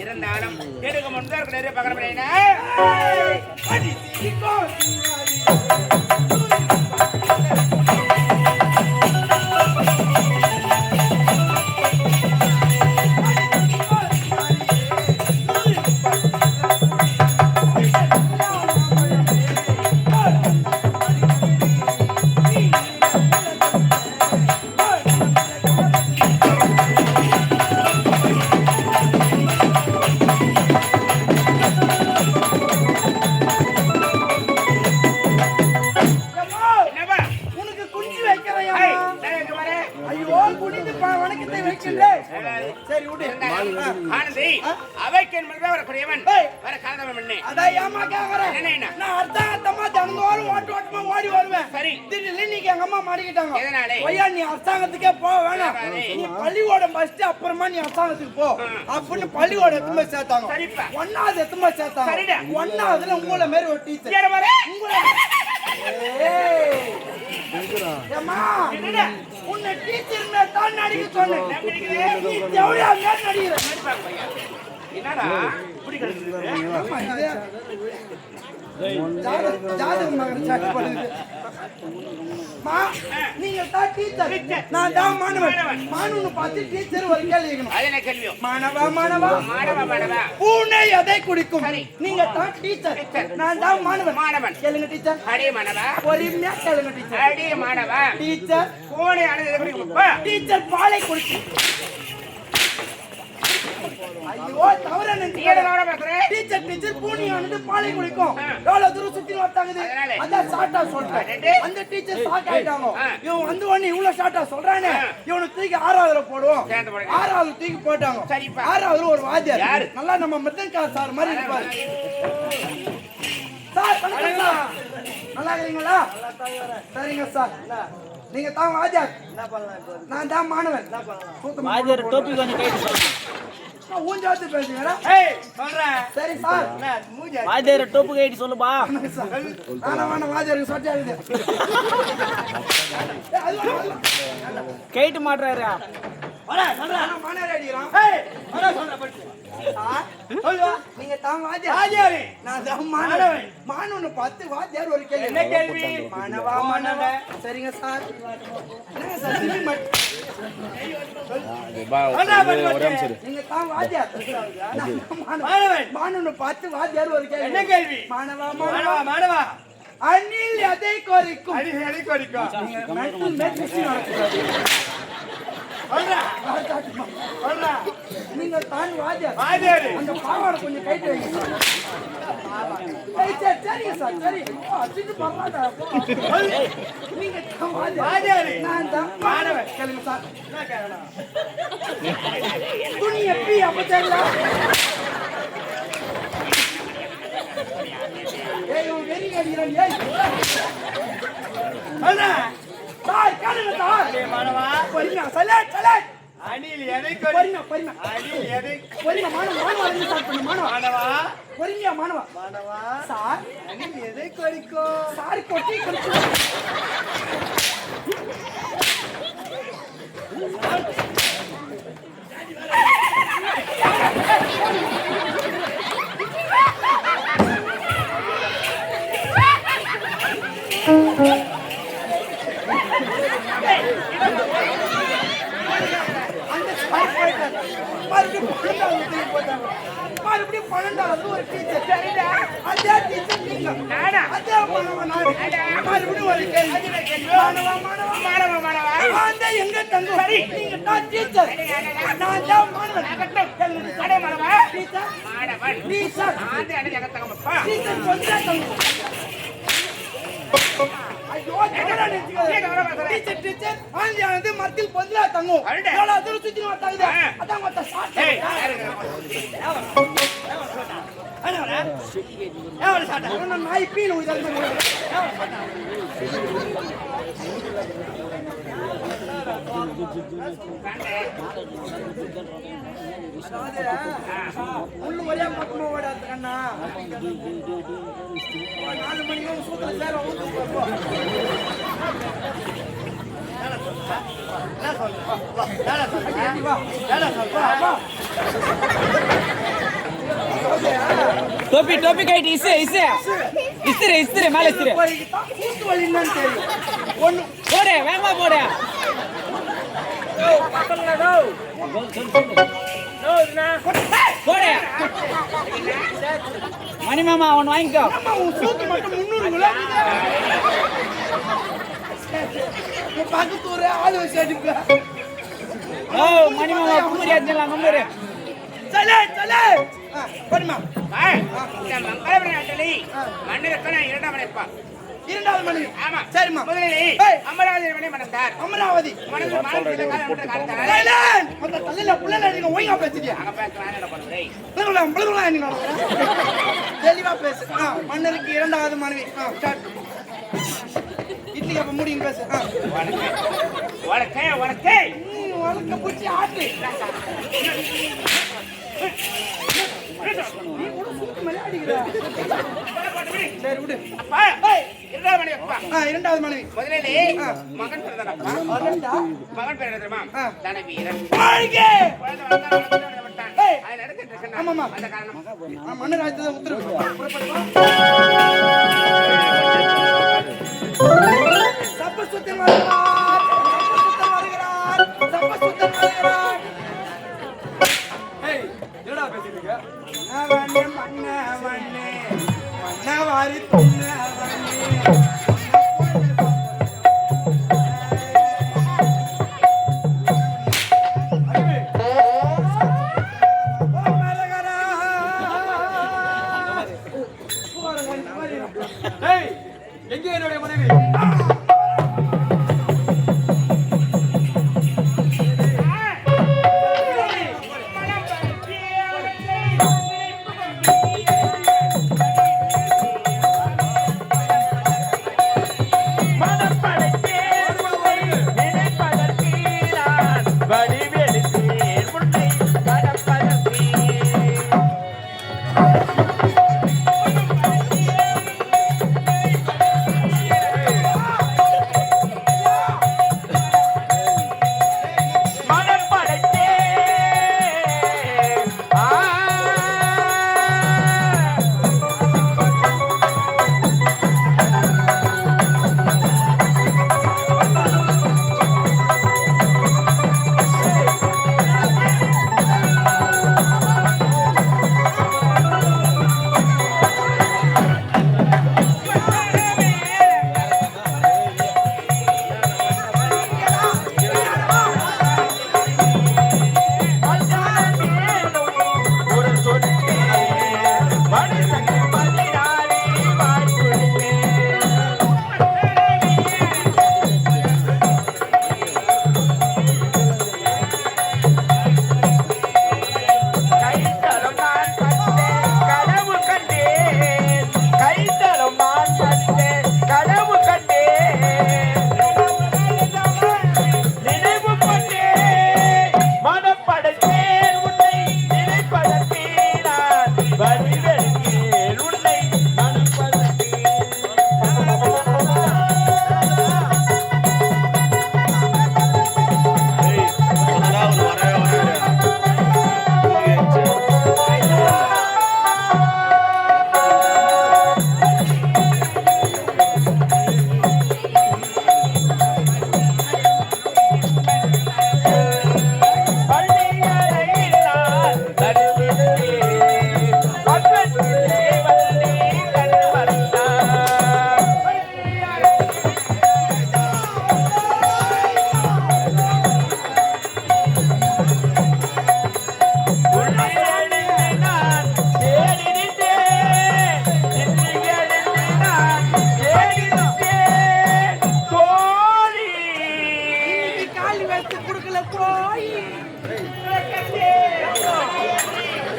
இருந்தாலும் எடுக்க முன்னர் நிறைய பகரப்படையினா அரசாங்கத்துக்கே போக வேணாம், நீ பள்ளிக்கூடம் படிச்சுட்டு அப்புறமா நீ அரசாங்கத்துக்கு போ அப்படின்னு பள்ளிக்கூடம் எத்தனை சேர்த்தாங்க. ஒன்னாவது எத்தனை சேர்த்தாங்க. ஒன்னாவதுல உங்களை மாரி ஒரு டீச்சர் உன்னை டீச்சர் தான் நடிக்க சொன்னேன். என்னடா நீங்க தான் டீச்சர், நான் தான் மாணவன். மாணவனை பார்த்து டீச்சர் ஒரு கேள்வி கேட்கணும். மாணவா மாணவா மாணவா பூனை எதை குடிக்கும்? நீங்க தான் டீச்சர், நான் தான் மாணவன். மாணவன் கேளுங்க டீச்சர். அடே மாணவா பொறுமையா கேளுங்க டீச்சர். அடே மாணவா டீச்சர் பூனை எதை குடிக்கும்? டீச்சர் பாலை குடிக்கும். ஐயோ ஓ தவற நீ என்ன தவறா பேசுற? டீச்சர் பூனியானது பாலை குடிக்கும். எவ்வளவு தூரம் சுத்தி வந்தாங்க. அதான் ஷார்ட்டா சொல்றேன். அந்த டீச்சர் ஷார்ட் ஆயிட்டாங்க. இவன் வந்து உடனே இவ்வளவு ஷார்ட்டா சொல்றானே, இவனை தூக்கி 6வதுல போடுவோம். 6வது தூக்கி போட்டாங்க. 6வதுல ஒரு வாத்தியார் நல்லா நம்ம மிருதங்கா சார் மாதிரி இருப்பாரு. சார் வணக்கம் சார். நல்லா இருக்கீங்களா? சரிங்க சார். நீங்க தான் வாத்தியார். என்ன பண்ணலாம்? நான் தான் மாணவன். என்ன பண்ணலாம்? வாத்தியார் டோபி கொஞ்சம் கைட்டு சொல்லுங்க. ஊஞ்சாத்து பேசுங்கடா. சொல்றேன். சரி சார். வாத்தியார் டோபி கைட்டு சொல்லுப்பா. ஆனா வாத்தியாருக்கு சொட்டியா இருக்குது. கைட்டு மாட்றாரு. வரா சொல்றா. நான் மானரே அடிக்குறான். வரா சொல்றா பட்டு. சொல்லுவா. நீங்க தான் வாத்தியார். நான் தான் மாணவன். மாணவனை பார்த்து வாத்தியார் ஒரு கேள்வி. என்ன கேள்வி? மாணவா. சரிங்க சார். என்ன சார் திரும்பி நீங்க தான் வாத்தியார். மாணவனை பார்த்து வாத்தியார் ஒரு கேள்வி. என்ன கேள்வி? மாணவா. அணில் எதை கோரிக்கும்? நீங்க தான் வாத்தியார். அந்த பாவாடை கொஞ்சம் கைட்டு வைங்க. சரிங்க சார். சரி நீங்க தான் வாத்தியார். நான் தான் மாணவன். கேளுங்க சார். துணி எப்படி அப்ப தெரியல? ஏய் இவன் வெறி அடிக்கிறான். ஏய் சார் கேளுங்க சார். மாணவா பரிமா சலேட் அணில் எதை கொடி பரிமா அணில் எதை மாணவா வந்து ஸ்டார்ட் பண்ணு. மாணவா பொறுமையா மாணவா. சார் அணில் எதை கொடிக்கும்? சார் கொட்டி கொட்டி மறுபடியும் 12வது ஒரு டீச்சர். அதே டீச்சர் நீங்க. அதே மாணவன் மறுபடியும் ஒரு கேள்வி. மாணவா. அந்த எங்க தங்கும்? நீங்க தான் டீச்சர். நான் தான் மாணவன். டீச்சர் ஐயோ டீச்சர் ஆஞ்சியானது மரத்தில் பொந்தலா தங்கும். எவ்வளவு தூரம் சுத்தி வந்தாங்க. அதான் மொத்த சாட். எவ்வளவு சாட்? நான் நாய் பீனு இதற்கு உள்ளு வழியா பக்கமா ஓடாது கண்ணா. 4 மணிக்கு சூத்திர சேர டோபி கைட்டு இஸ்திரி மேல இஸ்திரி கூத்து வழி என்னன்னு தெரியும். ஒண்ணு போடு வேகமா போடு. போடு மணி மாமா அவன் வாங்கிக்கோ. சூத்து மட்டும் 300 பக்கத்தூர் ஆளு வச்சு அடிப்ப. ஓ மணி மாமா குமரி அடிச்சலாம் குமரி. சலே பரிமா. இந்த மங்களபுர நாட்டிலே மன்னருக்கு நான் 2ஆம் மனைப்பா. 2வது மனைவி. ஆமா. சரிம்மா. முதலிலே அமராவதி மனை மணந்தார். அமராவதி. மனது மாநில காலத்தால சைலன். அந்த தல்லில புள்ளல நீங்க ஒய்யா பேசிட்டியா? அங்க பேசுறானே என்ன பண்றேய்? புள்ளல நீங்க தெளிவா பேசு. மன்னருக்கு 2வது மனைவி. ஸ்டார்ட். இட்லி அப்ப முடிங்க பேசு. வணக்கே வணக்க புச்சி ஆட்டு. நீ கூட சூத்து மேல அடிக்குற. சரி விடு. அப்பா 2ஆம் மனைவி அப்பா. 2வது மனைவி. முதலிலே மகன் பிறந்தானப்பா. மகன் பேர் என்ன தெரியுமா? தனவீரன். வாழ்கே. அது நடந்துட்டு இருக்கு. ஆமாமா. அந்த காரணம் மன்னர் ராஜ்யத்தை உத்தரவு. சப்பசுத்தன் வருகிறார். ஏய் என்னடா பேசிட்டீங்க? மன்னவாரி துன்னவனே. அடிவே. ஓ மரகர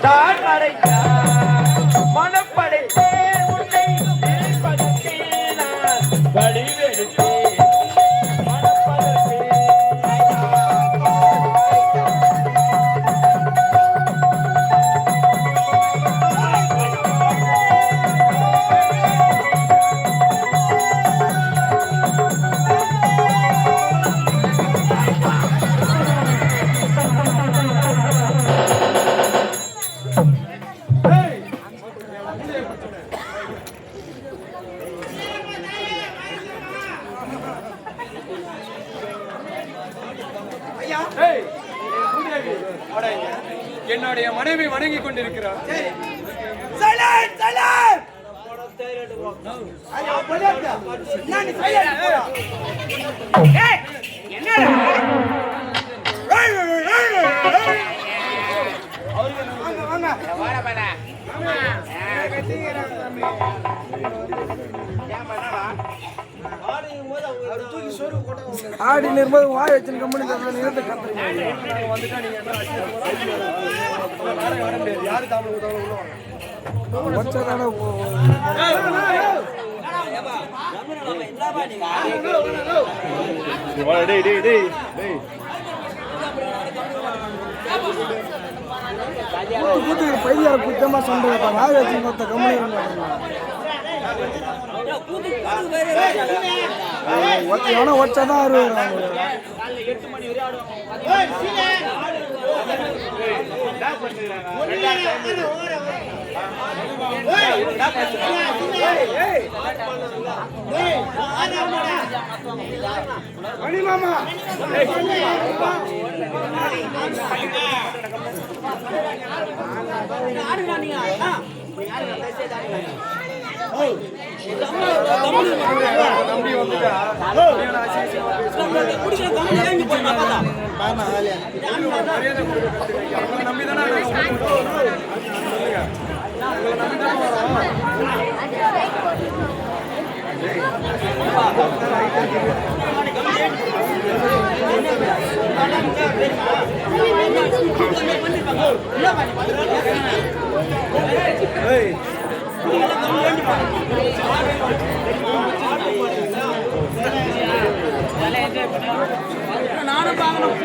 தான் அடைந்தார் மனப்படைத்தேன் உன்னை நினைப்பதற்கே நான் வழிவெடுத்தேன் மனப்பதற்கே என்னுடைய மனைவி வணங்கி கொண்டிருக்கிறார். சைலண்ட் சைலண்ட் ஐயா போலீஸ் நான் சைலண்ட் போடா ஏய் என்னடா வாங்க வாங்க வாடா வாடா ஆடி நிர்மது வாய் வச்சு கம்பெனி நிறுத்த கத்துறீங்க யாரு தாமரை பையா குத்தமா சண்டை வாய் வச்சு மொத்த கம்பெனி ஒச்சதான் அறுபது மணி மாமா தம்பி வந்துட்டா நம்பி தானே நானும் பார்க்கணும்